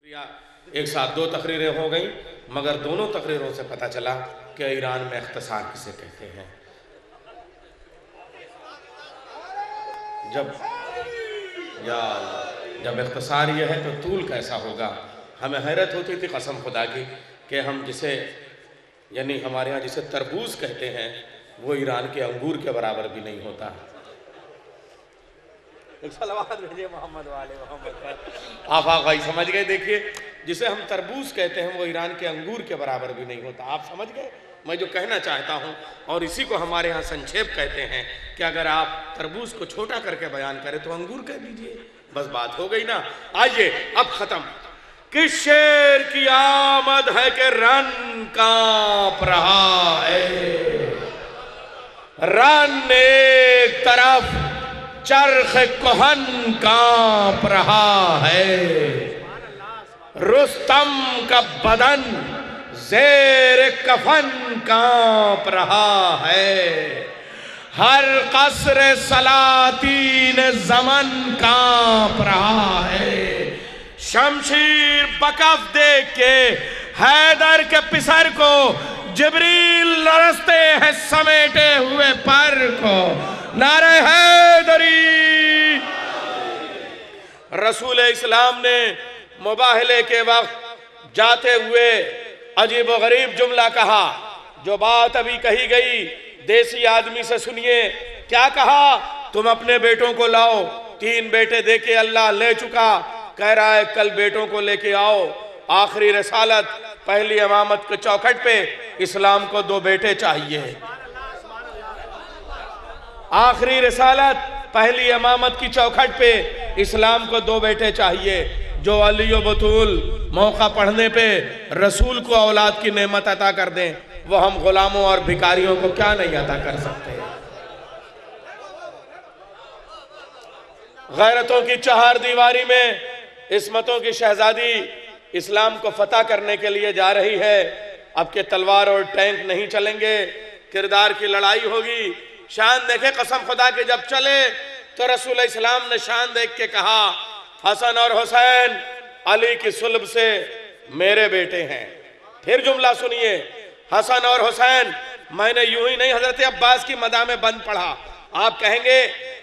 या एक साथ दो तकरीरें हो गई, मगर दोनों तकरीरों से पता चला कि ईरान में इख्तिसार किसे कहते हैं। जब इख्तिसार यह है तो तूल कैसा होगा। हमें हैरत होती थी कसम खुदा की कि हम जिसे यानी हमारे यहाँ जिसे तरबूज कहते हैं वो ईरान के अंगूर के बराबर भी नहीं होता। मोहम्मद वाले मोहम्मद आप भाई समझ गए। देखिए, जिसे हम तरबूज कहते हैं वो ईरान के अंगूर के बराबर भी नहीं होता। आप समझ गए मैं जो कहना चाहता हूँ। और इसी को हमारे यहाँ संक्षेप कहते हैं कि अगर आप तरबूज को छोटा करके बयान करें तो अंगूर कह दीजिए, बस बात हो गई ना। आइए अब खत्म। किस शेर की आमद है कि रन कांप रहा है, रन एक तरफ चरख कोहन कांप रहा है, रुस्तम का बदन ज़ेर कफन कांप रहा है, हर कसर सलातीन ज़मन कांप रहा है, शमशीर बकफ देख के हैदर के पिसर को जिब्रील लरसते हैं समेटे हुए पर को। नारे हैदरी। रसूल इस्लाम ने मुबाहले के वक्त जाते हुए अजीब व गरीब जुमला कहा। जो बात अभी कही गई देसी आदमी से सुनिए। क्या कहा? तुम अपने बेटों को लाओ। 3 बेटे देके अल्लाह ले चुका, कह रहा है कल बेटों को लेके आओ। आखिरी रसालत पहली इमामत के चौखट पे इस्लाम को 2 बेटे चाहिए। आखिरी रिसालत पहली इमामत की चौखट पे इस्लाम को 2 बेटे चाहिए। जो अली व बतूल मौका पढ़ने पे रसूल को औलाद की नेमत अता कर दें, वो हम गुलामों और भिखारियों को क्या नहीं अता कर सकते। गैरतों की चहार दीवारी में इस्मतों की शहजादी इस्लाम को फतह करने के लिए जा रही है। अब के तलवार और टैंक नहीं चलेंगे, किरदार की लड़ाई होगी। शान देखे कसम खुदा के जब चले तो रसूल इस्लाम ने शान देख के कहा, हसन और हुसैन अली की सुल्ब से मेरे बेटे हैं। फिर जुमला सुनिए, हसन और हुसैन। मैंने यूं ही नहीं हजरत अब्बास की मदा में बंद पढ़ा। आप कहेंगे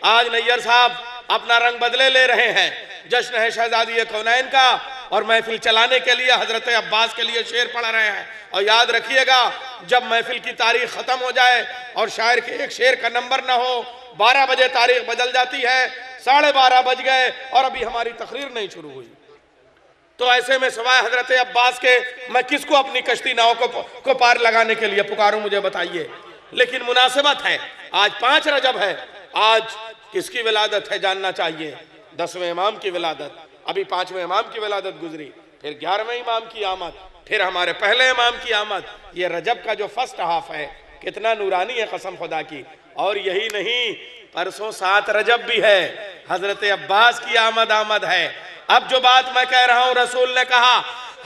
आज नैयर साहब अपना रंग बदले ले रहे हैं, जश्न है शहजादी कौनैन का और महफिल चलाने के लिए हजरत अब्बास के लिए शेर पढ़ रहे हैं। और याद रखिएगा, जब महफिल की तारीख खत्म हो जाए और शायर के एक शेर का नंबर ना हो, 12 बजे तारीख बदल जाती है। 12:30 बज गए और अभी हमारी तकरीर नहीं शुरू हुई। तो ऐसे में सिवाय हजरत अब्बास के मैं किसको अपनी कश्ती नाव को पार लगाने के लिए पुकारूं, मुझे बताइए। लेकिन मुनासिबत है, आज 5 रजब है। आज किसकी विलादत है जानना चाहिए। 10वें इमाम की विलादत, अभी 5वें इमाम की विलादत गुजरी, फिर 11वें इमाम की आमद, फिर हमारे पहले इमाम की आमद। ये रजब का जो फर्स्ट हाफ है कितना नूरानी है कसम खुदा की। और यही नहीं, परसों 7 रजब भी है, हजरत अब्बास की आमद है। अब जो बात मैं कह रहा हूं, रसूल ने कहा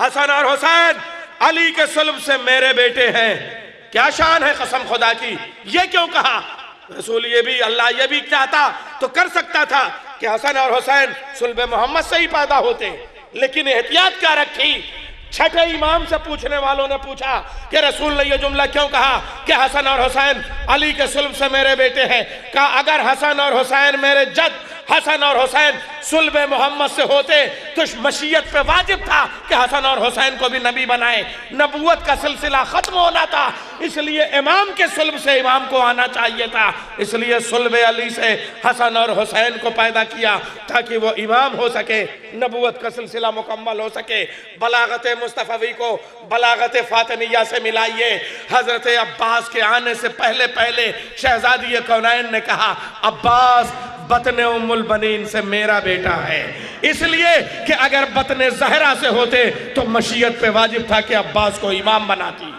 हसन और हुसैन अली के सुल्ब से मेरे बेटे हैं। क्या शान है कसम खुदा की। ये क्यों कहा रसूल? ये भी अल्लाह ये भी चाहता तो कर सकता था कि हसन और हुसैन सुल्ब मोहम्मद से ही पैदा होते, लेकिन एहतियात क्या रखी। 6ठे इमाम से पूछने वालों ने पूछा कि रसूल ने यह जुमला क्यों कहा कि हसन और हुसैन अली के सुल्ब से मेरे बेटे हैं। कहा अगर हसन और हुसैन मेरे जद हसन और हुसैन सुल्ब मोहम्मद से होते तो मशीयत पे वाजिब था कि हसन और हुसैन को भी नबी बनाए, नबूवत का सिलसिला खत्म होना था। इसलिए इमाम के सुल्ब से इमाम को आना चाहिए था। इसलिए सुल्ब अली से हसन और हुसैन को पैदा किया ताकि वो इमाम हो सके, नबूवत का सिलसिला मुकम्मल हो सके। बलागत मुस्तफ़वी को बलागत फातिमिया से मिलाइए। हजरत अब्बास के आने से पहले पहले शहजादी कौनैन ने कहा अब्बास बतने उम्मुल बनीन से मेरा बेटा है, इसलिए कि अगर बतने ज़हरा से होते तो मशीयत पे वाजिब था कि अब्बास को इमाम बनाती।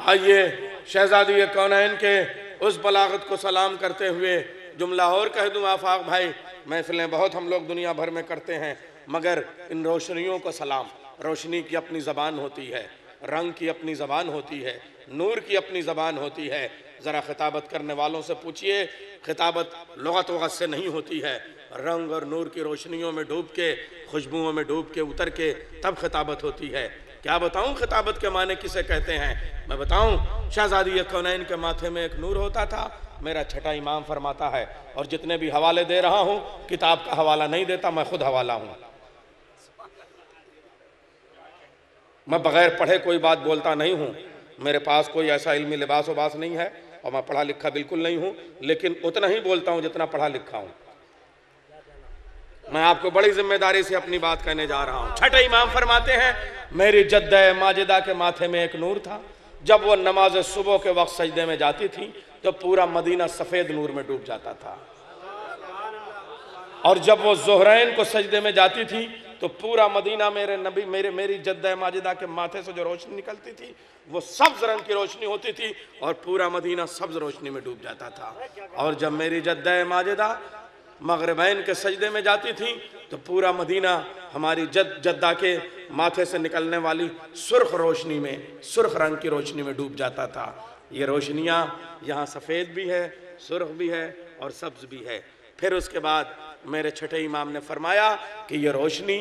आइए शहजादी कौनैन के उस बलागत को सलाम करते हुए जुमला और कह दूं आफाक भाई। महफिलें बहुत हम लोग दुनिया भर में करते हैं, मगर इन रोशनियों को सलाम। रोशनी की अपनी ज़बान होती है, रंग की अपनी ज़बान होती है, नूर की अपनी ज़बान होती है, ज़रा खिताबत करने वालों से पूछिए, खिताबत लुगत वगत से नहीं होती है, रंग और नूर की रोशनियों में डूब के, खुशबुओं में डूब के, उतर के तब खिताबत होती है। क्या बताऊं खिताबत के माने किसे कहते हैं? मैं बताऊं, शहजादी कौनैन के माथे में एक नूर होता था। मेरा छठा इमाम फरमाता है, और जितने भी हवाले दे रहा हूं किताब का हवाला नहीं देता, मैं खुद हवाला हूं। मैं बगैर पढ़े कोई बात बोलता नहीं हूं। मेरे पास कोई ऐसा इल्मी लिबास वबास नहीं है और मैं पढ़ा लिखा बिल्कुल नहीं हूं, लेकिन उतना ही बोलता हूं जितना पढ़ा लिखा हूं। मैं आपको बड़ी जिम्मेदारी से अपनी बात कहने जा रहा हूं। छठे इमाम फरमाते हैं, मेरी जद्दे माजिदा के माथे में एक नूर था। जब वो नमाज सुबह के वक्त सजदे में जाती थी तो पूरा मदीना सफेद नूर में डूब जाता था, और जब वो ज़ोहरैन को सजदे में जाती थी तो पूरा मदीना मेरे नबी मेरी जद्दे माजिदा के माथे से जो रोशनी निकलती थी वो सब्ज रंग की रोशनी होती थी, और पूरा मदीना सब्ज रोशनी में डूब जाता था। और जब मेरी जद्दे माजिदा मगरिबैन के सजदे में जाती थी तो पूरा मदीना हमारी जद्दा के माथे से निकलने वाली सुर्ख रोशनी में, सुर्ख रंग की रोशनी में डूब जाता था। ये रोशनियाँ यहाँ सफ़ेद भी है, सुर्ख भी है और सब्ज भी है। फिर उसके बाद मेरे छठे इमाम ने फरमाया कि ये रोशनी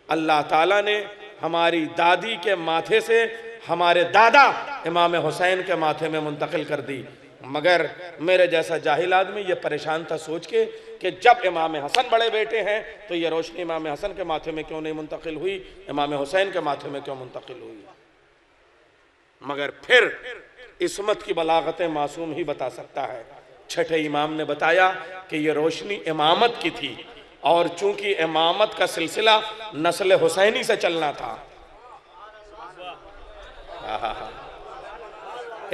अल्लाह ताला ने हमारी दादी के माथे से हमारे दादा इमाम हुसैन के माथे में मुंतकिल कर दी। मगर मेरे जैसा जाहिल आदमी ये परेशान था सोच के कि जब इमाम हसन बड़े बेटे हैं तो ये रोशनी इमाम हसन के माथे में क्यों नहीं मुंतकिल हुई, इमाम हुसैन के माथे में क्यों मुंतकिल हुई? मगर फिर इस्मत की बलागतें मासूम ही बता सकता है। छठे इमाम ने बताया कि ये रोशनी इमामत की थी, और चूंकि इमामत का सिलसिला नस्ल हुसैनी से चलना था,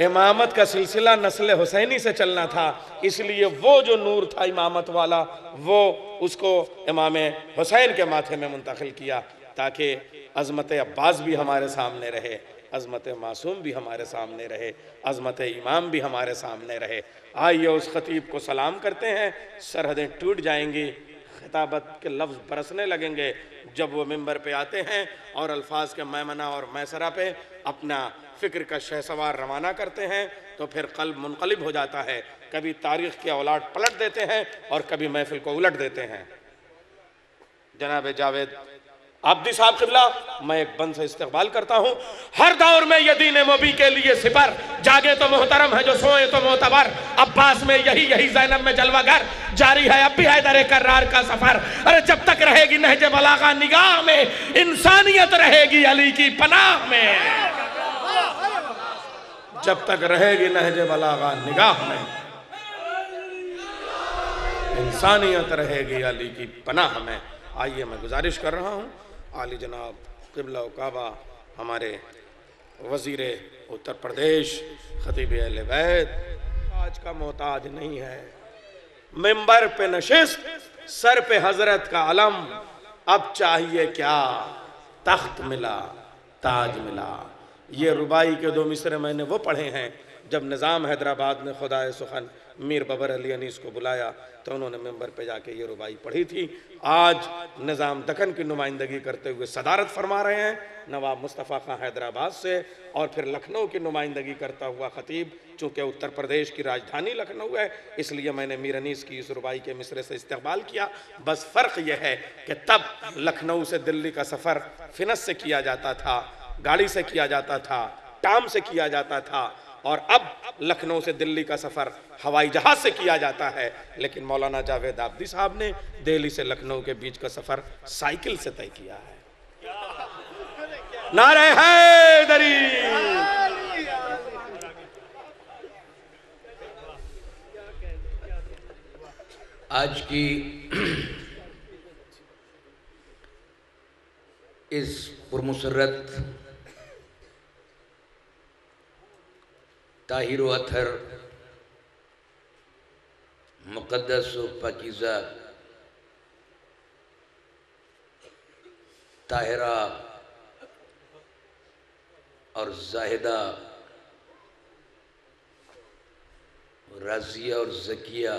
इमामत का सिलसिला नस्ल हुसैनी से चलना था, इसलिए वो जो नूर था इमामत वाला वो उसको इमाम हुसैन के माथे में मुंतकिल किया, ताकि अज़मत अब्बास भी हमारे सामने रहे, अज़मत मासूम भी हमारे सामने रहे, अज़मत इमाम भी हमारे सामने रहे। आइए उस खतीब को सलाम करते हैं। सरहदें टूट जाएंगी, खिताबत के लफ्ज़ बरसने लगेंगे जब वो मिंबर पे आते हैं और अल्फाज के मैमना और मैसरा पे अपना फ़िक्र का शहसवार रवाना करते हैं, तो फिर क़ल्ब मुनक़लिब हो जाता है। कभी तारीख़ के औलाट पलट देते हैं और कभी महफिल को उलट देते हैं। जनाब जावेद आब्दी साहब क़िबला, मैं एक बंद से इस्तक़बाल करता हूँ। हर दौर में ये दीन मुबी के लिए सिपर, जागे तो मोहतरम है जो सोए तो मोतबर, अब्बास में यही ज़ैनब में जलवागर, जारी है अब भी हैदर कर्रार का सफ़र। अरे जब तक रहेगी नहज बलागा निगाह में, इंसानियत रहेगी अली की पनाह में। जब तक रहेगी नहज बलागा निगाह में, इंसानियत रहेगी अली की पनाह में। आइए मैं गुजारिश कर रहा हूँ आली जनाब क़िबला काबा हमारे वज़ीर उत्तर प्रदेश खतीब अहले बैत आज का मोहताज नहीं है। मिंबर पे नशिस्त, सर पे हजरत का अलम, अब चाहिए क्या, तख्त मिला ताज मिला। ये रुबाई के दो मिसरे मैंने वो पढ़े हैं जब निज़ाम हैदराबाद ने खुदाए सुखन मीर बबर अली अनीस को बुलाया तो उन्होंने मेंबर पे जाके ये रुबाई पढ़ी थी। आज निज़ाम दक्कन की नुमाइंदगी करते हुए सदारत फरमा रहे हैं नवाब मुस्तफ़ा खां हैदराबाद से, और फिर लखनऊ की नुमाइंदगी करता हुआ ख़तीब, चूँकि उत्तर प्रदेश की राजधानी लखनऊ है इसलिए मैंने मीर अनीस की इस रुबाई के मिसरे से इस्तक़बाल किया। बस फ़र्क यह है कि तब लखनऊ से दिल्ली का सफ़र फिनस से किया जाता था, गाड़ी से किया जाता था, टाम से किया जाता था, और अब लखनऊ से दिल्ली का सफ़र हवाई जहाज़ से किया जाता है। लेकिन मौलाना जावेद आब्दी साहब ने दिल्ली से लखनऊ के बीच का सफ़र साइकिल से तय किया है। नारे हैदरी। आज की इस पुरमुसर्रत ताहिर व अथर मुक़द्दस व पाकीज़ा ताहिरा और जाहिदा, राज़िया और ज़किया,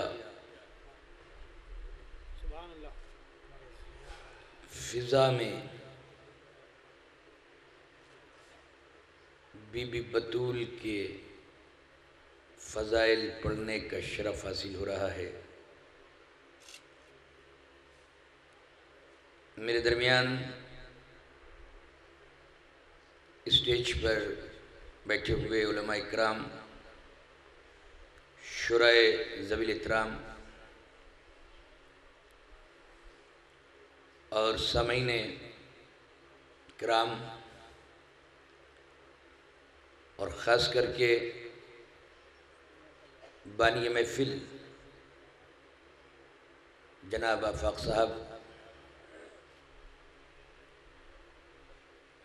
फ़िज़ा में बीबी बतूल के फ़ज़ाइल पढ़ने का शरफ़ हासिल हो रहा है। मेरे दरमियान स्टेज पर बैठे हुए उलमा इकराम, शुराए ज़वील इहतराम और सामीने इकराम और ख़ास करके बानी महफिल जनाब आफाक साहब,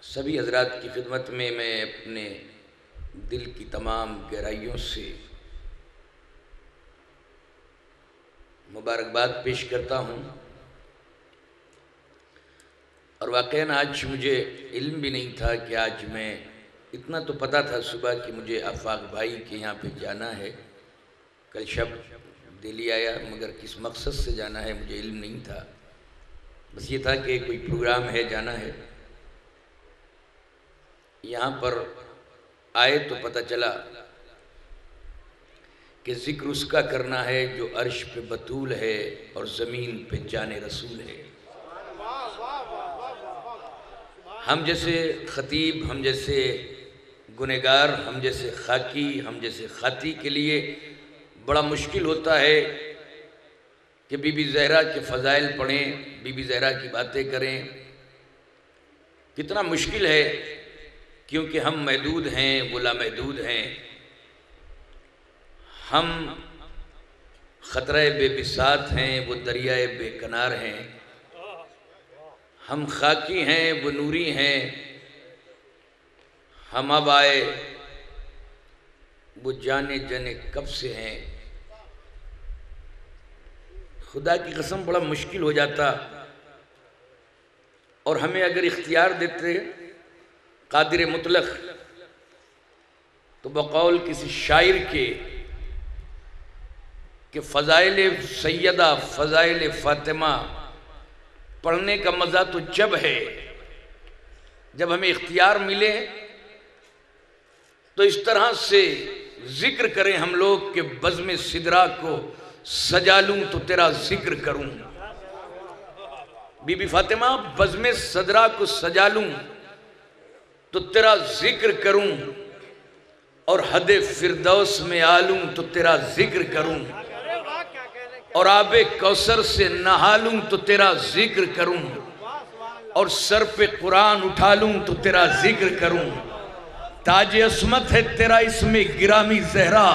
सभी हजरात की खिदमत में मैं अपने दिल की तमाम गहराइयों से मुबारकबाद पेश करता हूँ। और वाक़ईन आज मुझे इल्म भी नहीं था कि आज मैं, इतना तो पता था सुबह कि मुझे आफाक भाई के यहाँ पे जाना है, कल शब दिल्ली आया, मगर किस मकसद से जाना है मुझे इल्म नहीं था। बस ये था कि कोई प्रोग्राम है, जाना है। यहाँ पर आए तो पता चला कि ज़िक्र उसका करना है जो अर्श पे बतूल है और ज़मीन पे जाने रसूल है। हम जैसे ख़तीब, हम जैसे गुनहगार, हम जैसे खाकी, हम जैसे खाती के लिए बड़ा मुश्किल होता है कि बीबी ज़हरा के फ़ज़ाइल पढ़ें, बीबी ज़हरा की बातें करें। कितना मुश्किल है, क्योंकि हम महदूद हैं, वो लामहदूद हैं। हम ख़तरे बेबिसात हैं, वो दरियाए बेकनार हैं। हम खाकी हैं, वो नूरी हैं। हम अब आए, वो जाने जाने कब से हैं। खुदा की कसम बड़ा मुश्किल हो जाता। और हमें अगर इख्तियार देते कादिर मुतलक, तो बकौल किसी शायर के कि फ़ज़ाइल सैयदा, फ़ज़ाइल फ़ातिमा पढ़ने का मज़ा तो जब है जब हमें इख्तियार मिले, तो इस तरह से ज़िक्र करें हम लोग कि बज़्म सिदरा को सजा लूँ तो तेरा ज़िक्र करूँ। बीबी फ़ातिमा, बज़्म सिदरा को सजा लूँ तो तेरा ज़िक्र करूँ, और हद फिरदौस में आलूं तो तेरा ज़िक्र करूँ, और आबे कौसर से नहा लूं तो तेरा ज़िक्र करूँ, और सर पे कुरान उठा लूं तो तेरा ज़िक्र करूँ। ताज अस्मत है तेरा इसमें गिरामी ज़हरा,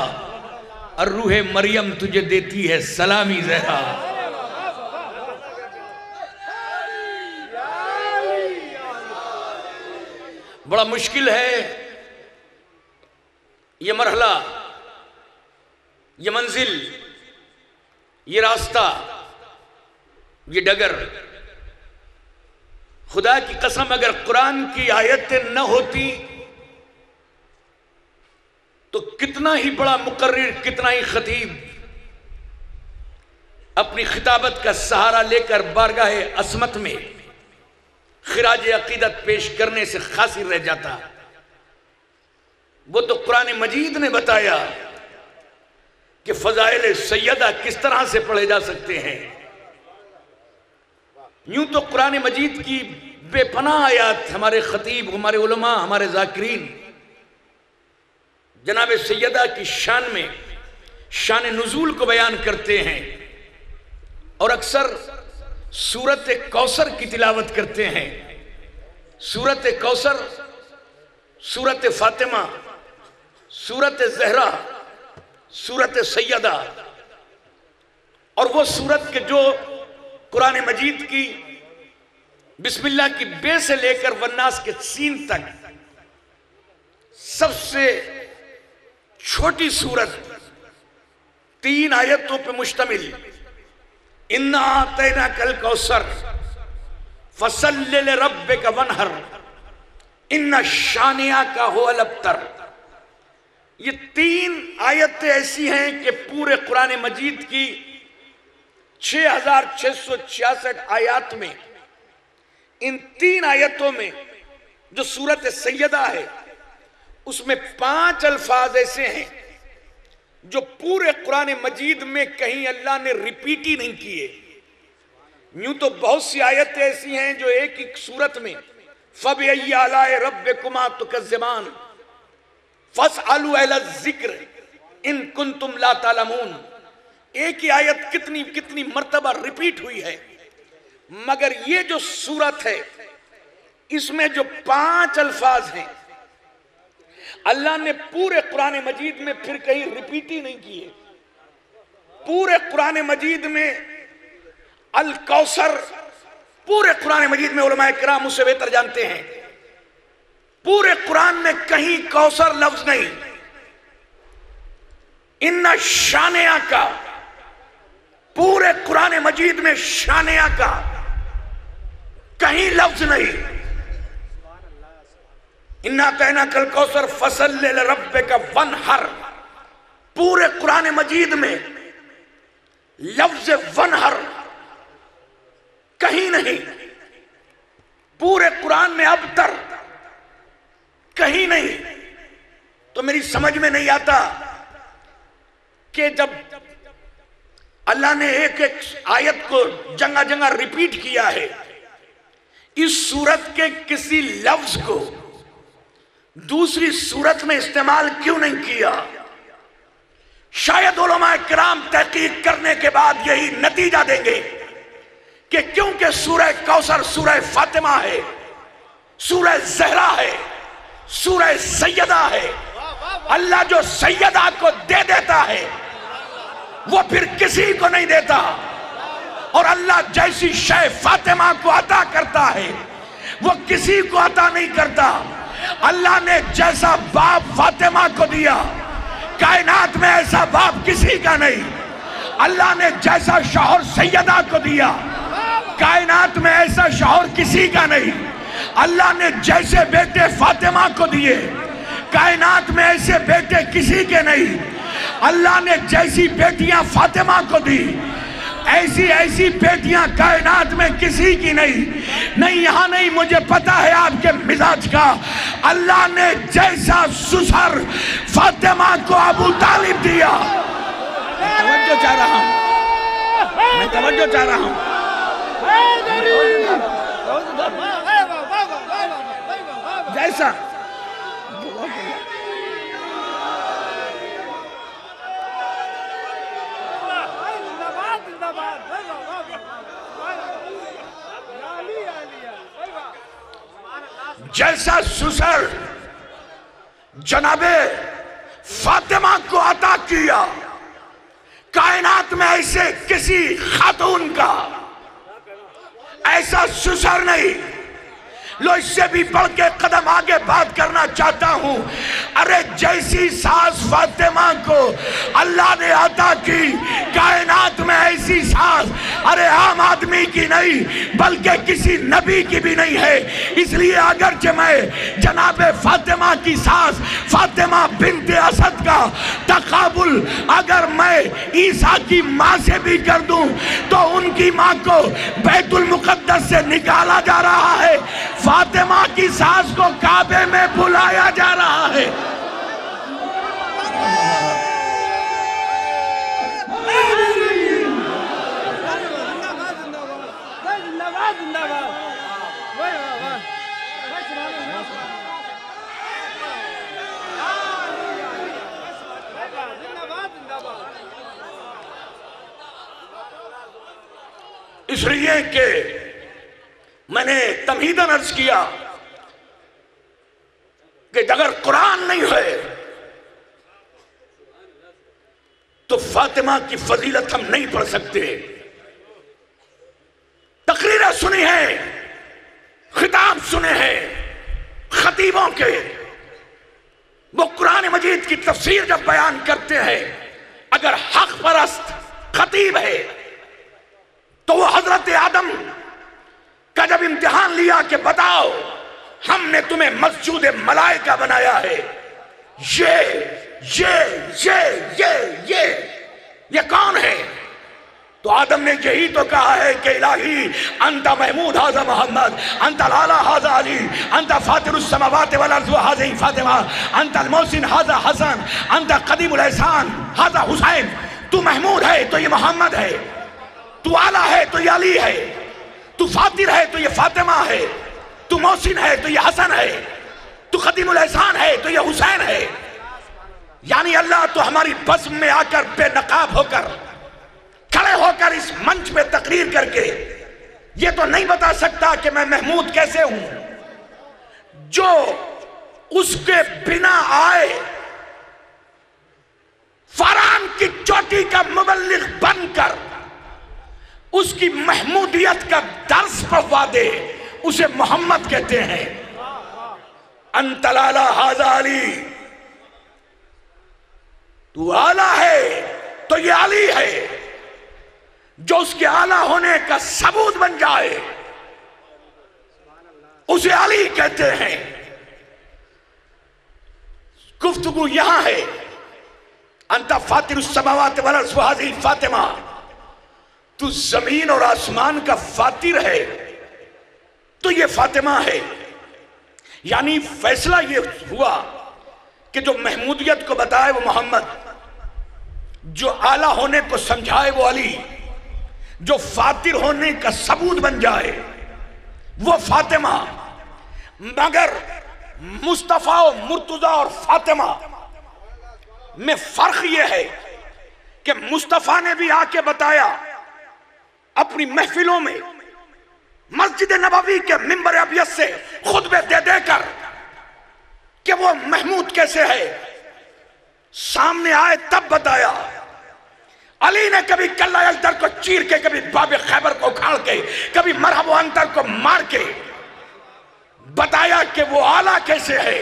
और रूहे मरियम तुझे देती है सलामी ज़हरा। बड़ा मुश्किल है ये मरहला, ये मंजिल, ये रास्ता, ये डगर। खुदा की कसम, अगर कुरान की आयतें न होती तो कितना ही बड़ा मुकर्रिर, कितना ही खतीब अपनी खिताबत का सहारा लेकर बारगाह असमत में खिराज अकीदत पेश करने से खासिर रह जाता। वो तो कुरान मजीद ने बताया कि फ़ज़ाइल सैयदा किस तरह से पढ़े जा सकते हैं। यूं तो कुरान मजीद की बेपनाह आयात हमारे खतीब, हमारे उलमा, हमारे ज़ाकिरीन जनाब सैयदा की शान में शान नुज़ूल को बयान करते हैं, और अक्सर सूरत कौसर की तिलावत करते हैं। सूरत कौसर, सूरत फातिमा, सूरत ज़हरा, सूरत सैयदा, और वो सूरत के जो कुरान मजीद की बिस्मिल्लाह की बे से लेकर वन्नास के सीन तक सबसे छोटी सूरत, 3 आयतों पर मुश्तमिल। इन्ना आतैना कल कौसर फसल्लि लिरब्बिका वन्हर इन्ना शानिया का हुवल अब्तर। ये 3 आयतें ऐसी हैं कि पूरे कुरान मजीद की 6666 आयत में, इन 3 आयतों में जो सूरत सैयदा है उसमें 5 अल्फाज ऐसे हैं जो पूरे कुरान मजीद में कहीं अल्लाह ने रिपीट ही नहीं किए। यूं तो बहुत सी आयतें ऐसी हैं जो एक ही सूरत में फबिअय्यि आलाए रब्बिकुमा तुकज़्ज़िबान फस्अलू अहल ज़िक्र इन कुंतुम ला तालमून, एक ही आयत कितनी कितनी मर्तबा रिपीट हुई है। मगर ये जो सूरत है इसमें जो 5 अल्फाज हैं अल्लाह ने पूरे कुरान मजीद में फिर कहीं रिपीट ही नहीं किए। पूरे कुरान मजीद में अल कौसर, पूरे कुरान मजीद में उलमाए किराम उससे बेहतर जानते हैं, पूरे कुरान में कहीं कौसर लफ्ज नहीं। इन्ना शानिया का, पूरे कुरान मजीद में शानिया का कहीं लफ्ज नहीं। इन्ना कहना कल कौसर फसल ले रब्बे का वनहर, पूरे कुरान मजीद में लफ्ज वनहर कहीं नहीं। पूरे कुरान में अबतर कहीं नहीं। तो मेरी समझ में नहीं आता कि जब अल्लाह ने एक एक आयत को जगह जगह रिपीट किया है, इस सूरत के किसी लफ्ज को दूसरी सूरत में इस्तेमाल क्यों नहीं किया? शायद उलमाए किराम तहकीक करने के बाद यही नतीजा देंगे कि क्योंकि सूरह कौसर सूरह फातिमा है, सूरह ज़हरा है, सूरह सैयदा है। अल्लाह जो सैयदा को दे देता है वो फिर किसी को नहीं देता, और अल्लाह जैसी शय फातिमा को अता करता है वो किसी को अता नहीं करता। अल्लाह ने जैसा बाप फातिमा को दिया, कायनात में ऐसा बाप किसी का नहीं। अल्लाह ने जैसा शौहर सैयदा को दिया, कायनात में ऐसा शौहर किसी का नहीं। अल्लाह ने जैसे बेटे फातिमा को दिए, कायनात में ऐसे बेटे किसी के नहीं। अल्लाह ने जैसी बेटियां फातिमा को दी, ऐसी ऐसी बेटियां कायनात में किसी की नहीं। नहीं, यहां नहीं, मुझे पता है आपके मिजाज का। अल्लाह ने जैसा ससुर फातिमा को अबू तालिब दिया, तवज्जो चाह रहा हूं, मैं तवज्जो चाह रहा हूं। जैसा जैसा ससुर जनाबे फातिमा को अता किया, कायनात में ऐसे किसी खातून का ऐसा ससुर नहीं। लो, इससे भी बढ़ के कदम आगे बात करना चाहता हूं। अरे जैसी सास फातिमा को अल्लाह ने अता की, कायनात में ऐसी सास अरे आम आदमी की नहीं बल्कि किसी नबी की भी नहीं है। इसलिए अगरचे मैं जनाबे फातिमा की सास फातिमा बिन्ते असद का तकाबुल अगर मैं ईसा की माँ से भी कर दूं तो उनकी माँ को बैतुल मुकद्दस से निकाला जा रहा है, फातिमा की सास को काबे में बुलाया जा रहा है। इसलिए कि मैंने तमहीदन अर्ज किया कि अगर कुरान नहीं है तो फातिमा की फजीलत हम नहीं पढ़ सकते। तकरीरें सुनी है, खिताब सुने हैं खतीबों के, वो कुरान मजीद की तफसीर जब बयान करते हैं, अगर हक परस्त खतीब है तो वो हजरत आदम का जब इम्तिहान लिया कि बताओ हमने तुम्हें मस्जूद मलाइका बनाया है, ये कौन है? तो आदम ने यही तो कहा है कि इलाही अंता महमूद हाजा मोहम्मद, अंता लाला हाजा अली, अंता फातिरुस समावात वल अर्ज़ हाज़ी फातिमा, अंता मोहसिन हाजा हसन, अंता कदीमुल एहसान हाजा हुसैन। तू महमूद है तो ये मोहम्मद है, तू आला है तो ये अली है, तू फातिर है तो ये फातिमा है, तू मोहसिन है तो ये हसन है, तू कदीमुल एहसान है तो ये हुसैन है। यानी अल्लाह तो हमारी बज़्म में आकर बेनकाब होकर खड़े होकर इस मंच पे तकरीर करके ये तो नहीं बता सकता कि मैं महमूद कैसे हूं। जो उसके बिना आए फरआन की चोटी का मुबल्लिग बनकर उसकी महमूदियत का दर्स पढ़वा दे, उसे मोहम्मद कहते हैं। अंतलाला हाजा अली, तू आला है तो ये अली है। जो उसके आला होने का सबूत बन जाए उसे अली कहते हैं। गुफ्तगू यहां है अंता फातिरुस समावात वल अर्ज़ हाज़ी फातिमा, तू जमीन और आसमान का फातिर है तो ये फातिमा है। यानी फैसला ये हुआ कि जो महमूदियत को बताए वो मोहम्मद, जो आला होने को समझाए वो अली, जो फातिर होने का सबूत बन जाए वो फातिमा। मगर मुस्तफा और मुर्तजा और फातिमा में फर्क यह है कि मुस्तफा ने भी आके बताया अपनी महफिलों में, मस्जिद नबवी के मिंबर अबियत से खुतबे दे देकर कि वो महमूद कैसे है, सामने आए तब बताया। अली ने कभी कल्ला अजदर को चीर के, कभी बाबे खैबर को उखाड़ के, कभी मरहब अंतर को मार के बताया कि वो आला कैसे है।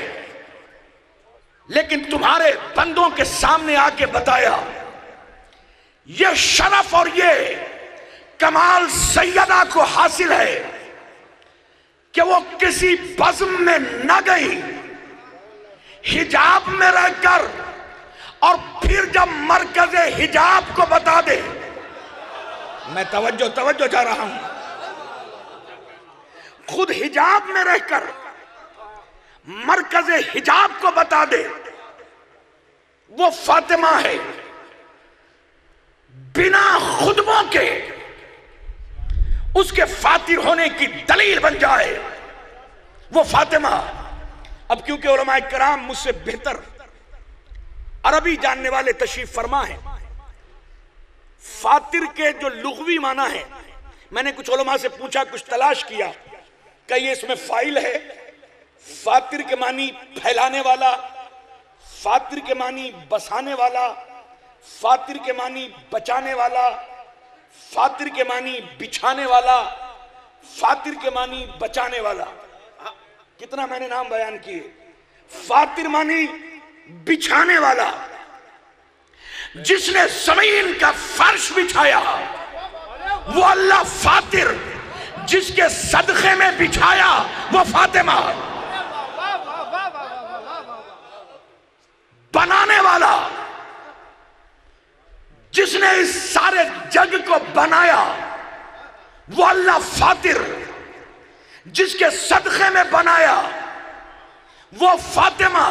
लेकिन तुम्हारे बंदों के सामने आके बताया ये शरफ और ये कमाल सैयदा को हासिल है कि वो किसी बज़्म में न गई, हिजाब में रहकर, और फिर जब मरकज़े हिजाब को बता दे, मैं तवज्जो चाह रहा हूं, खुद हिजाब में रहकर मरकज़े हिजाब को बता दे, वो फातिमा है। बिना खुतबों के उसके फातिर होने की दलील बन जाए वो फातिमा। अब क्योंकि उलमाए कराम मुझसे बेहतर अरबी जानने वाले तशरीफ फरमा है, फातिर के जो लुग़वी माना है, मैंने कुछ उलमा से पूछा, कुछ तलाश किया, क्या ये इसमें फाइल है? फातिर के मानी फैलाने वाला, फातिर के मानी बसाने वाला, फातिर के मानी बचाने वाला, फातिर के मानी बिछाने वाला, फातिर के मानी बचाने वाला। कितना मैंने नाम बयान किए। फातिर मानी बिछाने वाला, जिसने जमीन का फर्श बिछाया वो अल्लाह फातिर, जिसके सदक़े में बिछाया वो फातिमा। बनाने वाला, जिसने इस सारे जग को बनाया वो अल्लाह फातिर, जिसके सदक़े में बनाया वो फातिमा।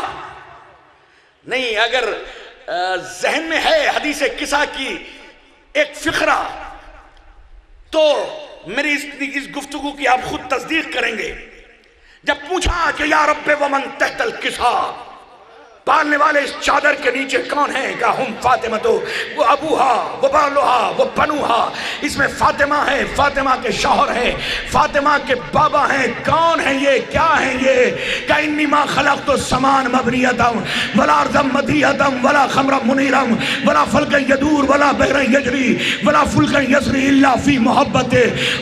नहीं, अगर जहन में है हदीस किसा की एक फिक्रा, तो मेरी इस गुफ्तगू की आप खुद तस्दीक करेंगे। जब पूछा कि या रब्बे वमन तहतल किसा, पालने वाले इस चादर के नीचे कौन है? का हम फातिमा, तो वो अबूहा, वो बालुहा, वो बनुहा। इसमें फातिमा है, फातिमा के शौहर हैं, फातिमा के बाबा हैं। कौन है ये, क्या है ये? का इन्नी मा खलक तो समान मबनियतम वला अर्ज़म मदियतम वला खमरा मुनीरम वला फल्क यदूर वला बहर यजरी वला फुल्क यसरी इल्ला फी मोहब्बत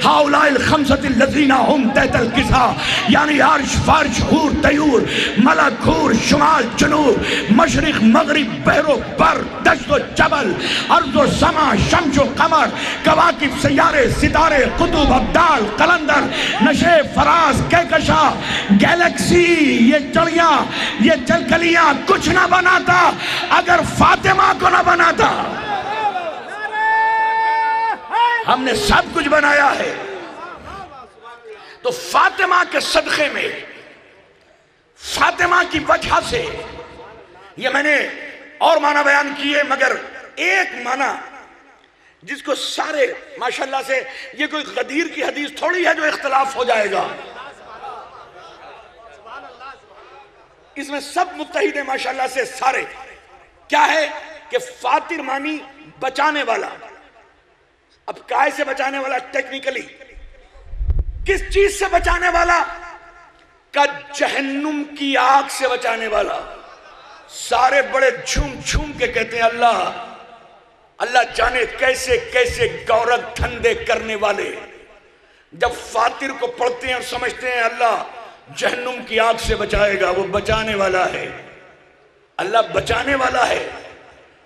हाउलाइल खमसतिल लज़ीना हम तहतल किसा। यानी अर्श, फर्श, हूर, तयूर, मलक, हूर, शुमाल, जनूब, मशरिक, मगरिब, बहरो बर, दश्तो जबल, अर्ज़ो समा, शम्सो कमर, कवाकिब, सैयारे, सितारे, कुतुब, अब्दाल, कलंदर, नशे, फराज, कहकशा, गैलेक्सी, ये चिड़ियां, ये चलकलियां कुछ ना बनाता अगर फातिमा को ना बनाता। हमने सब कुछ बनाया है। तो फातिमा के सदक़े में, फातिमा की वजह से, ये मैंने और माना बयान किए, मगर एक माना जिसको सारे माशाल्लाह से, ये कोई गदीर की हदीस थोड़ी है जो इख्तिलाफ हो जाएगा, इसमें सब मुत्तहिद है माशाल्लाह से सारे। क्या है कि फातिर मानी बचाने वाला। अब काय से बचाने वाला? टेक्निकली किस चीज से बचाने वाला? का जहन्नुम की आग से बचाने वाला। सारे बड़े झूम झूम के कहते हैं अल्लाह, अल्लाह जाने कैसे कैसे गौरव ठंडे करने वाले जब फातिर को पढ़ते हैं और समझते हैं अल्लाह जहन्नुम की आग से बचाएगा। वो बचाने वाला है, अल्लाह बचाने वाला है।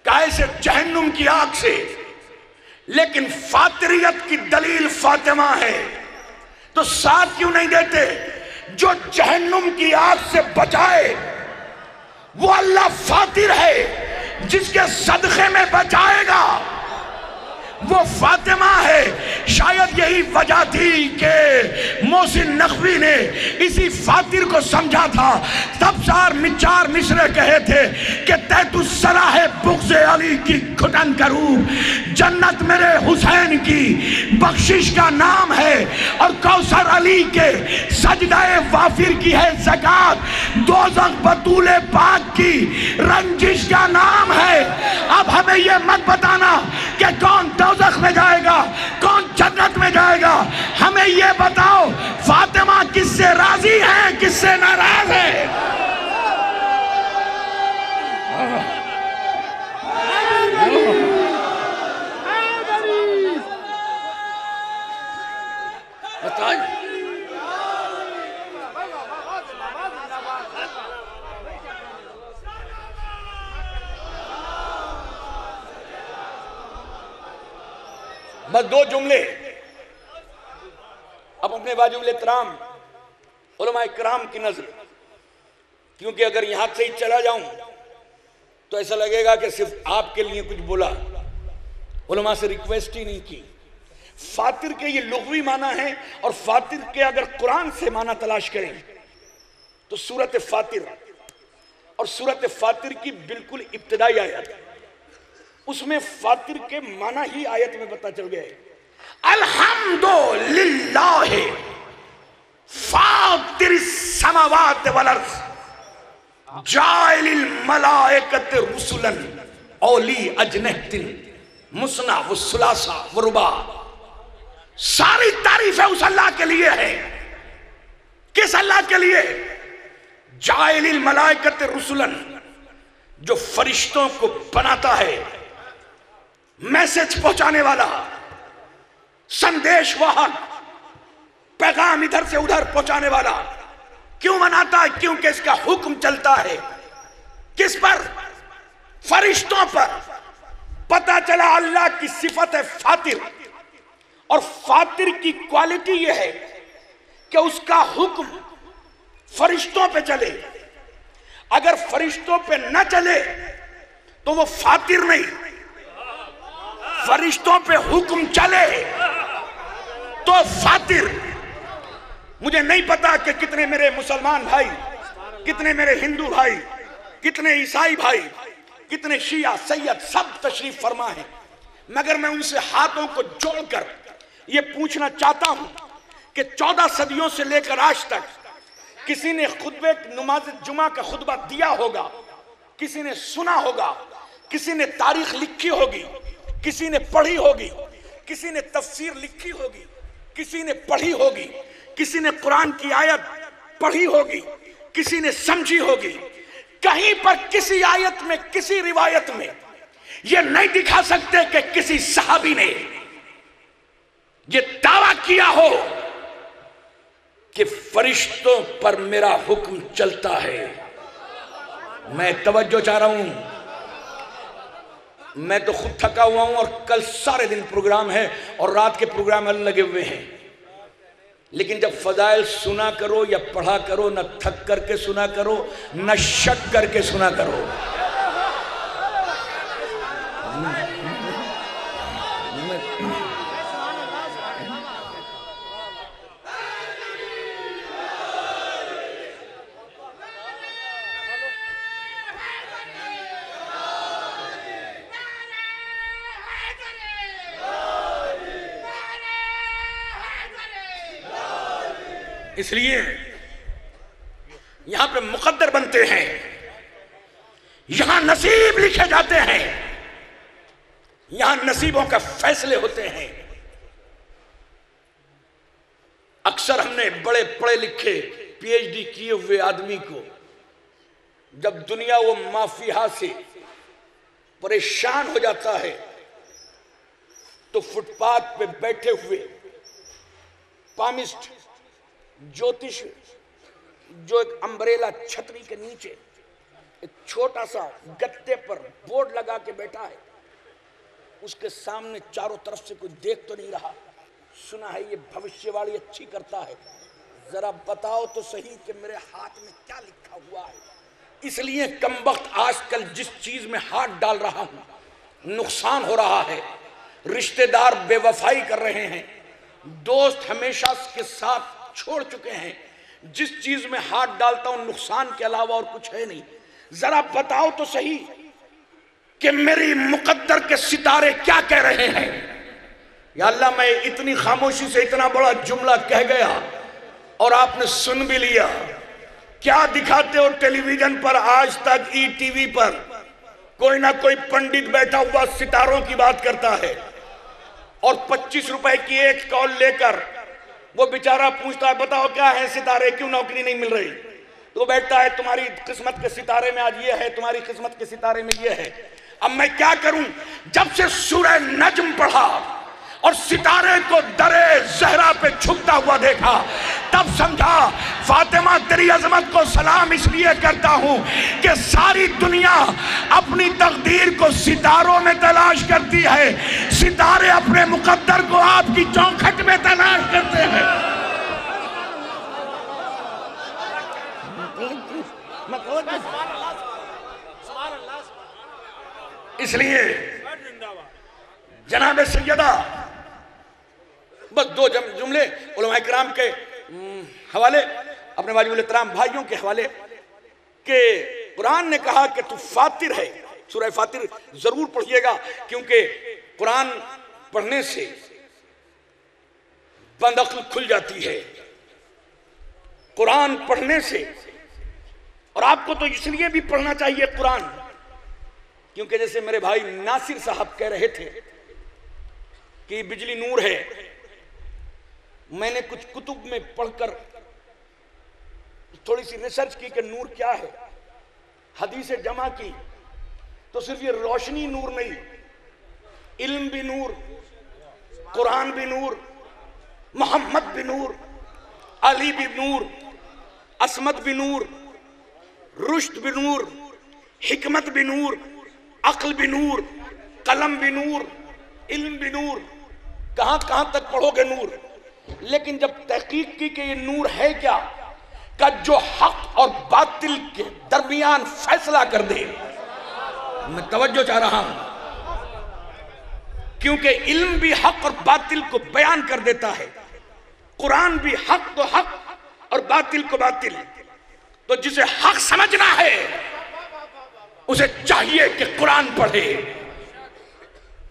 कैसे? जहन्नुम की आग से। लेकिन फातिरियत की दलील फातिमा है, तो साथ क्यों नहीं देते? जो जहन्नुम की आग से बचाए वो अल्लाह फातिर है, जिसके सदक़े में बचाएगा वो फातिमा है। शायद यही वजह थी कि मोहसिन नकवी ने इसी फातिर को समझा था। तब चार मिसरे कहे थे कि तैतु सलाह बुग़्ज़ अली की घुटन करूं, जन्नत मेरे हुसैन की बख्शिश का नाम है और कौसर अली के सजदाए वाफिर की है ज़कात, दोज़ख बतूले पाक की रंजिश का नाम है। अब हमें यह मत बताना कि कौन दोज़ख में जाएगा, कौन जन्नत में जाएगा। हमें ये बताओ फातिमा किससे राजी है, किससे नाराज है? बताइए। बस दो जुमले। अब अपने वाजिब एहतराम उलमा इकराम की नजर, क्योंकि अगर यहां से ही चला जाऊं तो ऐसा लगेगा कि सिर्फ आपके लिए कुछ बोला, उलमा से रिक्वेस्ट ही नहीं की। फातिर के ये लुग़वी माना है, और फातिर के अगर कुरान से माना तलाश करें तो सूरत फातिर और सूरत फातिर की बिल्कुल इब्तिदाई आयत, उसमें फातिर के माना ही आयत में पता चल गया है। अल्हम्दुलिल्लाह फातिरिस समावात वल अर्ज़ जाइलिल मलाइकति रुसुलन औली अजनहतिन मुसना व सुलासा व रुबा। सारी तारीफें उस अल्लाह के लिए है। किस अल्लाह के लिए? जाइलिल मलाइकति रुसुलन, जो फरिश्तों को बनाता है, मैसेज पहुंचाने वाला, संदेश वाहक, पैगाम इधर से उधर पहुंचाने वाला। क्यों बनाता है? क्योंकि इसका हुक्म चलता है। किस पर? फरिश्तों पर। पता चला अल्लाह की सिफत है फातिर, और फातिर की क्वालिटी यह है कि उसका हुक्म फरिश्तों पे चले। अगर फरिश्तों पे न चले तो वो फातिर नहीं। फरिश्तों पे हुक्म चले तो फातिर। मुझे नहीं पता कि कितने मेरे मुसलमान भाई, कितने मेरे हिंदू भाई, कितने ईसाई भाई, कितने शिया सैयद सब तशरीफ फरमा है, मगर मैं उनसे हाथों को जोड़कर यह पूछना चाहता हूं कि 14 सदियों से लेकर आज तक किसी ने खुतबे नमाज जुमा का खुतबा दिया होगा, किसी ने सुना होगा, किसी ने तारीख लिखी होगी, किसी ने पढ़ी होगी, किसी ने तफसीर लिखी होगी, किसी ने पढ़ी होगी, किसी ने कुरान की आयत पढ़ी होगी, किसी ने समझी होगी। कहीं पर किसी आयत में, किसी रिवायत में यह नहीं दिखा सकते कि किसी सहाबी ने यह दावा किया हो कि फरिश्तों पर मेरा हुक्म चलता है। मैं तवज्जो चाह रहा हूं, मैं तो खुद थका हुआ हूं और कल सारे दिन प्रोग्राम है और रात के प्रोग्राम अलग लगे हुए हैं। लेकिन जब फजाइल सुना करो या पढ़ा करो, न थक करके सुना करो, न शक करके सुना करो। इसलिए यहां पे मुकद्दर बनते हैं, यहां नसीब लिखे जाते हैं, यहां नसीबों के फैसले होते हैं। अक्सर हमने बड़े पढ़े लिखे पीएचडी किए हुए आदमी को जब दुनिया वो माफिया से परेशान हो जाता है तो फुटपाथ पे बैठे हुए पामिस्ट ज्योतिष जो एक अम्ब्रेला छतरी के नीचे एक छोटा सा गत्ते पर बोर्ड लगा के बैठा है, उसके सामने चारों तरफ से कोई देख तो नहीं रहा, सुना है ये भविष्यवाणी अच्छी करता है, जरा बताओ तो सही कि मेरे हाथ में क्या लिखा हुआ है। इसलिए कमबख्त आजकल जिस चीज में हाथ डाल रहा हूं नुकसान हो रहा है, रिश्तेदार बेवफाई कर रहे हैं, दोस्त हमेशा के साथ छोड़ चुके हैं, जिस चीज में हाथ डालता हूं नुकसान के अलावा और कुछ है नहीं। जरा बताओ तो सही कि मेरी मुकद्दर के सितारे क्या कह रहे हैं। या अल्लाह, मैं इतनी खामोशी से इतना बड़ा जुमला कह गया और आपने सुन भी लिया। क्या दिखाते हो टेलीविजन पर, आज तक ईटीवी पर कोई ना कोई पंडित बैठा हुआ सितारों की बात करता है और 25 रुपए की एक कॉल लेकर वो बेचारा पूछता है बताओ क्या है सितारे, क्यों नौकरी नहीं मिल रही, तो बैठता है तुम्हारी किस्मत के सितारे में आज ये है, तुम्हारी किस्मत के सितारे में ये है। अब मैं क्या करूं, जब से सूरह नज्म पढ़ा और सितारे को दरे ज़हरा पे झुकता हुआ देखा तब समझा फातिमा तेरी अजमत को सलाम इसलिए करता हूं कि सारी दुनिया अपनी तकदीर को सितारों में तलाश करती है, सितारे अपने मुकद्दर को आपकी चौखट में तलाश करते हैं। इसलिए जनाब सैयदा बस दो जुमले उलमा इकराम के हवाले, अपने वाजिबुल इहतराम भाइयों के हवाले के कुरान ने कहा कि तू फातिर है, सूरह फातिर जरूर पढ़िएगा क्योंकि कुरान पढ़ने से बंद अक्ल खुल जाती है, कुरान पढ़ने से। और आपको तो इसलिए भी पढ़ना चाहिए कुरान क्योंकि जैसे मेरे भाई नासिर साहब कह रहे थे कि बिजली नूर है, मैंने कुछ कुतुब में पढ़कर थोड़ी सी रिसर्च की कि नूर क्या है, हदीसें जमा की तो सिर्फ ये रोशनी नूर नहीं, इल्म भी नूर, कुरान भी नूर, मोहम्मद भी नूर, अली भी नूर, असमत भी नूर, रुश्द भी नूर, हिकमत भी नूर, अक्ल भी नूर, कलम भी नूर, इल्म भी नूर। कहां कहां तक पढ़ोगे नूर। लेकिन जब तहकीक की कि ये नूर है क्या, का जो हक और बातिल के दरमियान फैसला कर दे, मैं तवज्जो चाह रहा हूं क्योंकि इल्म भी हक और बातिल को बयान कर देता है, कुरान भी हक तो हक और बातिल को बातिल। तो जिसे हक समझना है उसे चाहिए कि कुरान पढ़े।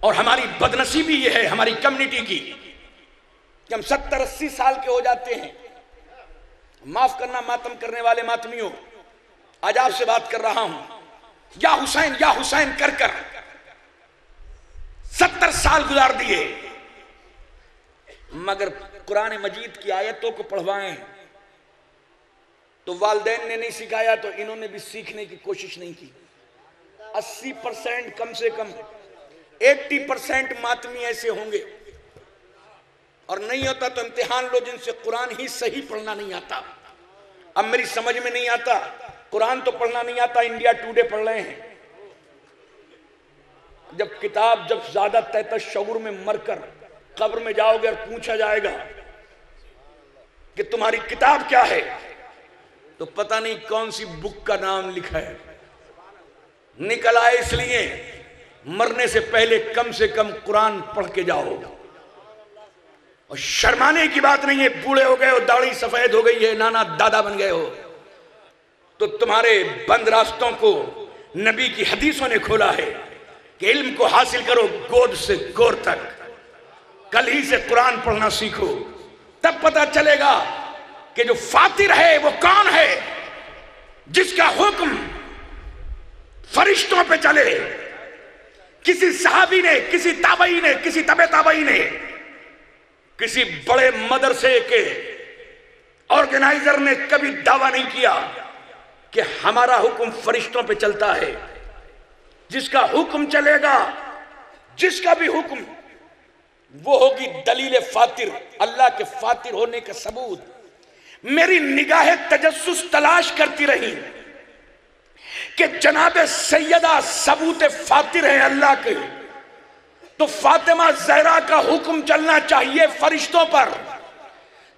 और हमारी बदनसीबी ये है हमारी कम्युनिटी की कि हम 70-80 साल के हो जाते हैं। माफ करना मातम करने वाले मातमियों, आज आपसे बात कर रहा हूं, या हुसैन कर कर 70 साल गुजार दिए, मगर कुरान मजीद की आयतों को पढ़वाएं तो वालिदैन ने नहीं सिखाया तो इन्होंने भी सीखने की कोशिश नहीं की। 80% कम से कम 80% मातमी ऐसे होंगे, और नहीं होता तो इम्तिहान लो जिनसे कुरान ही सही पढ़ना नहीं आता। अब मेरी समझ में नहीं आता, कुरान तो पढ़ना नहीं आता, इंडिया टुडे पढ़ रहे हैं। जब ज्यादा तहत शऊर में मरकर कब्र में जाओगे और पूछा जाएगा कि तुम्हारी किताब क्या है, तो पता नहीं कौन सी बुक का नाम लिखा है। निकल आए इसलिए मरने से पहले कम से कम कुरान पढ़ के जाओ। और शर्माने की बात नहीं है, बूढ़े हो गए हो, दाढ़ी सफेद हो गई है, नाना दादा बन गए हो, तो तुम्हारे बंद रास्तों को नबी की हदीसों ने खोला है कि इल्म को हासिल करो गोद से गोर तक। कल ही से कुरान पढ़ना सीखो, तब पता चलेगा कि जो फातिर है वो कौन है, जिसका हुक्म फरिश्तों पे चले। किसी सहाबी ने, किसी ताबई ने, किसी तबे ताबई ने, किसी बड़े मदरसे के ऑर्गेनाइजर ने कभी दावा नहीं किया कि हमारा हुक्म फरिश्तों पे चलता है। जिसका हुक्म चलेगा, जिसका भी हुक्म, वो होगी दलील फातिर, अल्लाह के फातिर होने का सबूत। मेरी निगाहें तजस्सुस तलाश करती रही कि जनाब सैयदा सबूत फातिर है अल्लाह के, तो फातिमा ज़हरा का हुक्म चलना चाहिए फरिश्तों पर।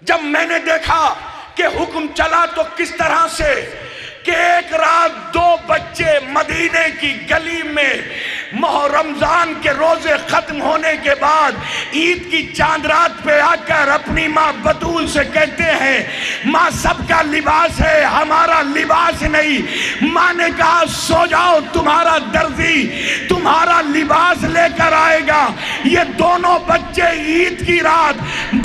जब मैंने देखा कि हुक्म चला तो किस तरह से कि एक रात 2 बच्चे मदीने की गली में रमजान के रोजे खत्म होने के बाद ईद की चांद रात पे आकर अपनी माँ बतूल से कहते हैं, माँ सबका लिबास है, हमारा लिबास नहीं। माँ ने कहा सो जाओ, तुम्हारा दर्जी तुम्हारा लिबास लेकर आएगा। ये दोनों बच्चे ईद की रात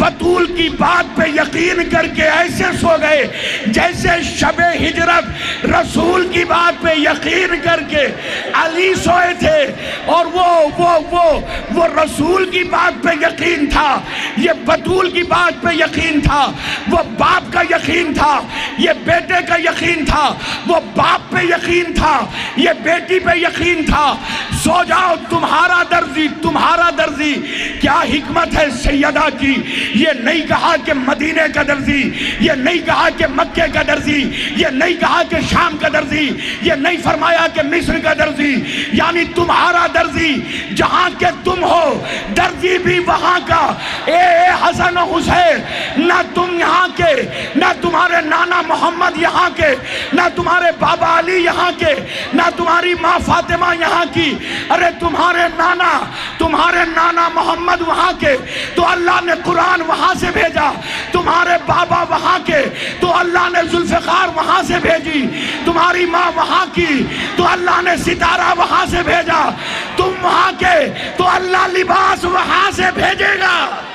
बतूल की बात पे यकीन करके ऐसे सो गए जैसे शबे हिजरत रसूल की बात पे यकीन करके अली सोए थे, और वो रसूल की बात पे यकीन था, ये बतूल की बात पे यकीन था, वो बाप का यकीन था, ये बेटे का यकीन था, वो बाप पे यकीन था, ये बेटी पे यकीन था। सो जाओ, तुम्हारा दर्जी तुम्हारा दर्जी। क्या हिकमत है सैयदा की, ये नहीं कहा कि मदीने का दर्जी, ये नहीं कहा कि मक्के का दर्जी, ये नहीं कहा कि शाम का दर्जी, ये नहीं फरमाया कि मिस्र का दर्जी। यानी तुम्हारा दर्जी जहां के तुम हो, दर्जी भी वहां का। ए हसन हुसैन, ना तुम यहाँ के, ना तुम्हारे नाना मोहम्मद यहाँ के, ना तुम्हारे बाबा अली यहाँ के, ना तुम्हारी माँ फातिमा यहाँ की। अरे तुम्हारे नाना मोहम्मद वहां के, तो अल्लाह ने कुरान वहां से भेजा। तुम्हारे बाबा वहां के, तो अल्लाह ने जुल्फ़िकार वहां से भेजी। तुम्हारी माँ वहां की, तो अल्लाह ने सितारा वहां से भेजा। तुम वहां के, तो अल्लाह लिबास वहां से भेजेगा।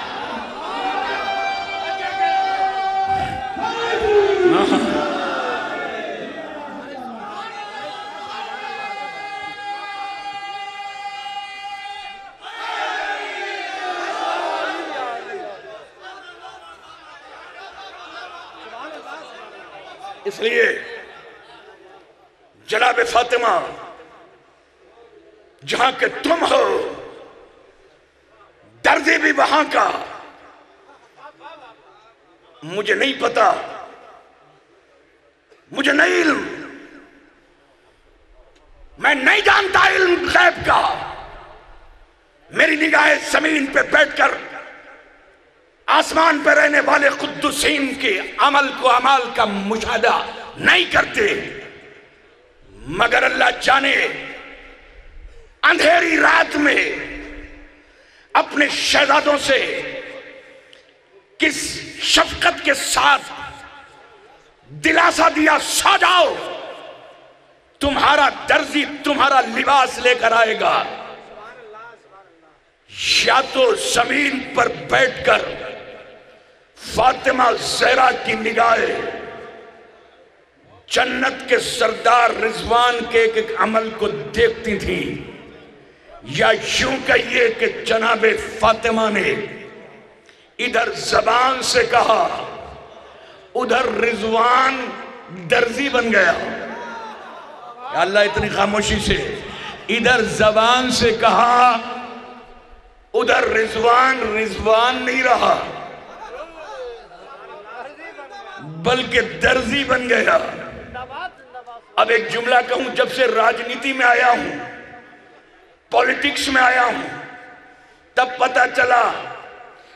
इसलिए जनाब फातिमा जहां के तुम हो, दर्जी भी वहां का। मुझे नहीं पता, मुझे नहीं इल्म, मैं नहीं जानता इल्म गैब का। मेरी निगाहें जमीन पे बैठकर आसमान पर रहने वाले कुद्दुसीन के अमल को अमाल का मुशाहदा नहीं करते, मगर अल्लाह जाने अंधेरी रात में अपने शहजादों से किस शफकत के साथ दिलासा दिया, सो जाओ, तुम्हारा दर्जी तुम्हारा लिबास लेकर आएगा। या तो जमीन पर बैठकर फातिमा ज़हरा की निगाहें जन्नत के सरदार रिजवान के एक अमल को देखती थी, या यूं कहिए कि जनाबे फातिमा ने इधर जबान से कहा, उधर रिजवान दर्जी बन गया। अल्लाह इतनी खामोशी से, इधर जबान से कहा, उधर रिजवान नहीं रहा, बल्कि दर्जी बन गया। अब एक जुमला कहूं, जब से राजनीति में आया हूं, पॉलिटिक्स में आया हूं, तब पता चला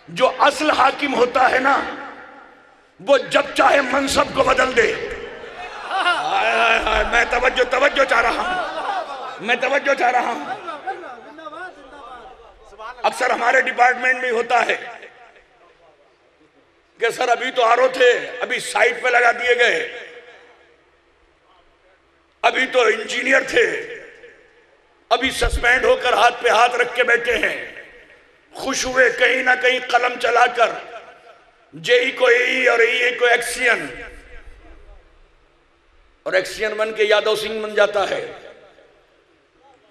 जो असल हाकिम होता है ना, वो जब चाहे मनसब को बदल दे। मैं तवज्जो चाह रहा हूं, अक्सर हमारे डिपार्टमेंट में होता है कि सर अभी तो आरओ थे, अभी साइट पे लगा दिए गए, अभी तो इंजीनियर थे, अभी सस्पेंड होकर हाथ पे हाथ रख के बैठे हैं। खुश हुए कहीं ना कहीं कलम चलाकर जेई को ई और ई को एक्सियन, और एक्सियन बन के यादव सिंह बन जाता है।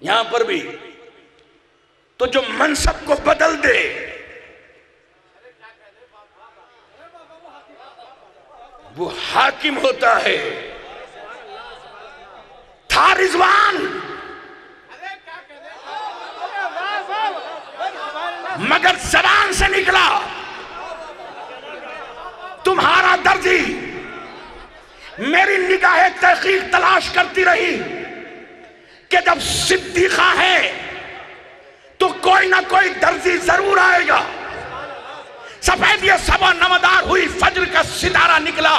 यहां पर भी तो जो मनसब को बदल दे, वो हाकिम होता है। था रिजवान, मगर जबान से निकला तुम्हारा दर्जी। मेरी निगाहें तहकीक तलाश करती रही कि जब सिद्दीका है तो कोई ना कोई दर्जी जरूर आएगा। सफेद ये सबा नमदार हुई, फज्र का सितारा निकला।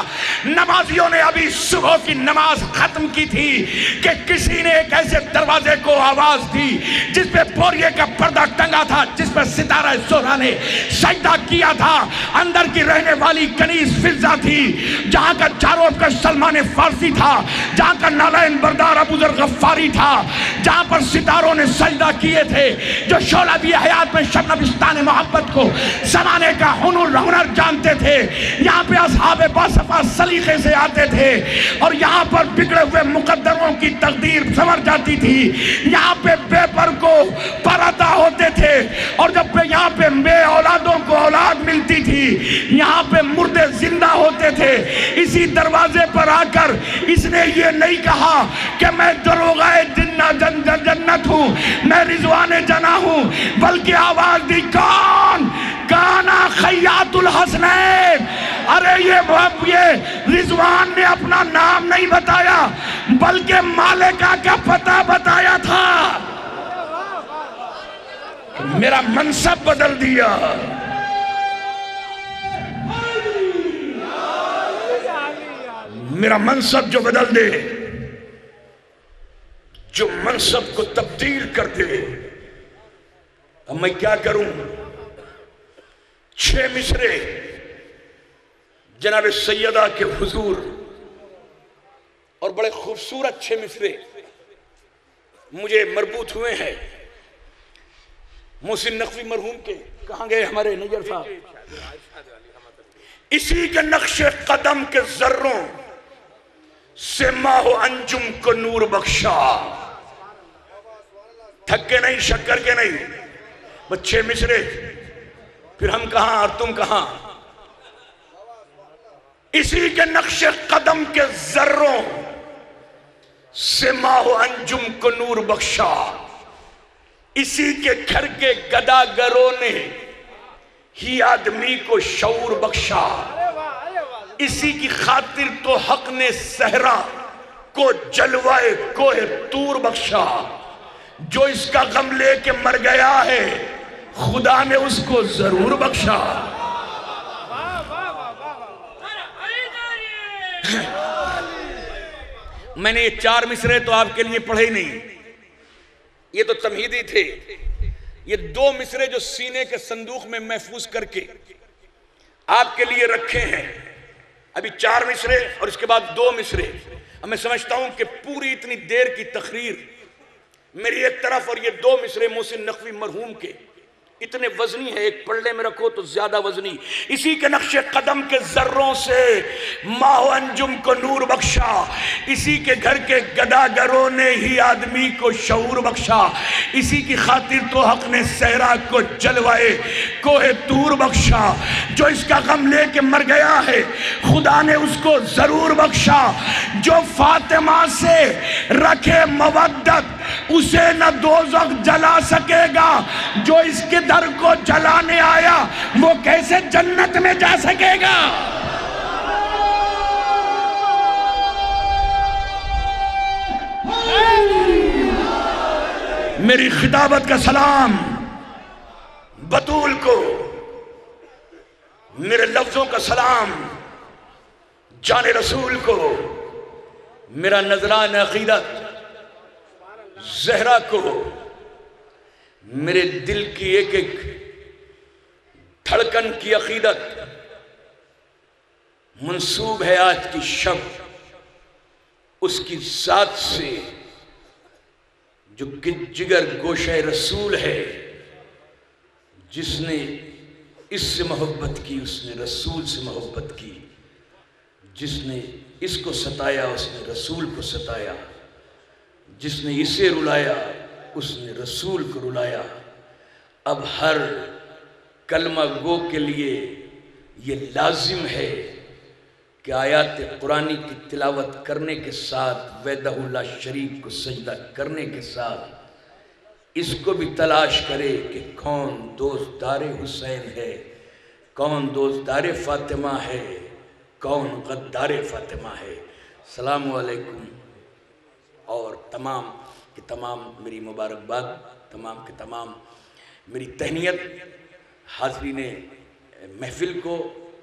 नमाजियों ने अभी सुबह की नमाज खत्म की थी कि किसी ने एक ऐसे दरवाजे को आवाज दी जिस पे बोरिये का पर्दा टंगा था, जिस पर सितारा ज़ोहरा ने सजदा किया था। अंदर की रहने वाली कनीज फिजा थी, जहां का चारों का सलमान फारसी था, जहां का नारायण बरदार अबू ज़र गफ्फारी था, जहां पर सितारों ने सजदा किए थे, जो शोला भी हयात में शबनबिस्तान मोहब्बत को जमाने का हुनर जानते थे। यहाँ पे असहाबे बासफा सलीके से आते थे और यहाँ पर बिगड़े हुए मुकद्दरों की तकदीर संवर जाती थी। यहाँ पे बेपर को परदा होते थे और जब यहाँ पे बे औलादों को औलाद मिलती थी, यहाँ पे मुर्दे जिंदा होते थे। इसी दरवाजे पर आकर इसने ये नहीं कहा कि मैं दरोगाए जन्नत हूँ, मैं रिजवाने जना हूँ, बल्कि आवाज दी कौन? काना खैयातुल हसनैन। अरे ये रिजवान ने अपना नाम नहीं बताया, बल्कि मालिका का पता बताया था। मेरा मनसब बदल दिया। मेरा मनसब जो बदल दे, जो मनसब को तब्दील कर दे, अब मैं क्या करूं? 6 मिसरे जनाब सैयदा के हुजूर, और बड़े खूबसूरत 6 मिसरे मुझे मरबूत हुए हैं मोहसिन नकवी मरहूम के। कहां गए हमारे नजर साहब? इसी के नक्शे कदम के जर्रों से माहो अंजुम को नूर बख्शा। थक के नहीं, शक्कर के नहीं, बस 6 मिसरे। फिर हम कहां और तुम कहां? इसी के नक्शे कदम के जर्रों से माहो अंजुम को नूर बख्शा। इसी के घर के गदागरों ने ही आदमी को शऊर बख्शा। इसी की खातिर तो हक ने सहरा को जलवाए कोहे तूर बख्शा। जो इसका गम लेके मर गया है, खुदा ने उसको जरूर बख्शा। मैंने ये 4 मिसरे तो आपके लिए पढ़े ही नहीं, ये तो तमहीदी थे। ये 2 मिसरे जो सीने के संदूक में महफूज करके आपके लिए रखे हैं, अभी 4 मिसरे और इसके बाद 2 मिसरे। अब मैं समझता हूं कि पूरी इतनी देर की तकरीर मेरी एक तरफ और ये 2 मिसरे मोहसिन नकवी मरहूम के इतने वजनी है, एक पल्ले में रखो तो ज्यादा वजनी। इसी के नक्शे कदम के जर्रों से माहो अंजुम को नूर बख्शा। इसी के घर के गदागरों ने ही आदमी को शऊर बख्शा। इसी की खातिर तो हक ने सहरा को जलवाए कोहे तूर बख्शा। जो इसका गम लेके मर गया है, खुदा ने उसको जरूर बख्शा। जो फातिमा से रखे मवद्दत, उसे न दोज़ख जला सकेगा। जो इसके दर को जलाने आया, वो कैसे जन्नत में जा सकेगा? मेरी खिताबत का सलाम बतूल को, मेरे लफ्जों का सलाम जाने रसूल को, मेरा नजरान अकीदत ज़हरा को, मेरे दिल की एक एक धड़कन की अकीदत मंसूब है आज की शब उसकी ज़ात से जो जिगर गोशे रसूल है, जिसने इससे मोहब्बत की, उसने रसूल से मोहब्बत की। जिसने इसको सताया उसने रसूल को सताया, जिसने इसे रुलाया उसने रसूल को रुलाया। अब हर कलमा गो के लिए ये लाजिम है कि आयात कुरानी की तिलावत करने के साथ, वहदहुल्ला शरीफ को सजदा करने के साथ इसको भी तलाश करे कि कौन दोस्तदारे हुसैन है, कौन दोस्तदारे फातिमा है, कौन गद्दारे फातिमा है। सलाम अलैकुम। और तमाम के तमाम मेरी मुबारकबाद, तमाम के तमाम मेरी तहनीयत हाज़रीन महफिल को,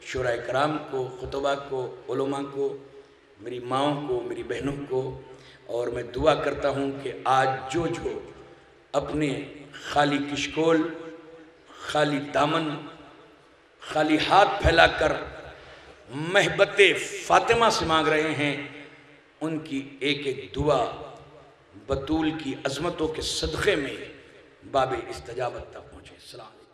शुराए कराम को, खुतबा को, उलमा को, मेरी माओं को, मेरी बहनों को। और मैं दुआ करता हूँ कि आज जो अपने खाली किशकोल, खाली दामन, खाली हाथ फैलाकर महबते फातिमा से मांग रहे हैं, उनकी एक एक दुआ बतूल की अज़मतों के सदक़े में बाबे इस्तजाबत तक पहुँचे। सलाम।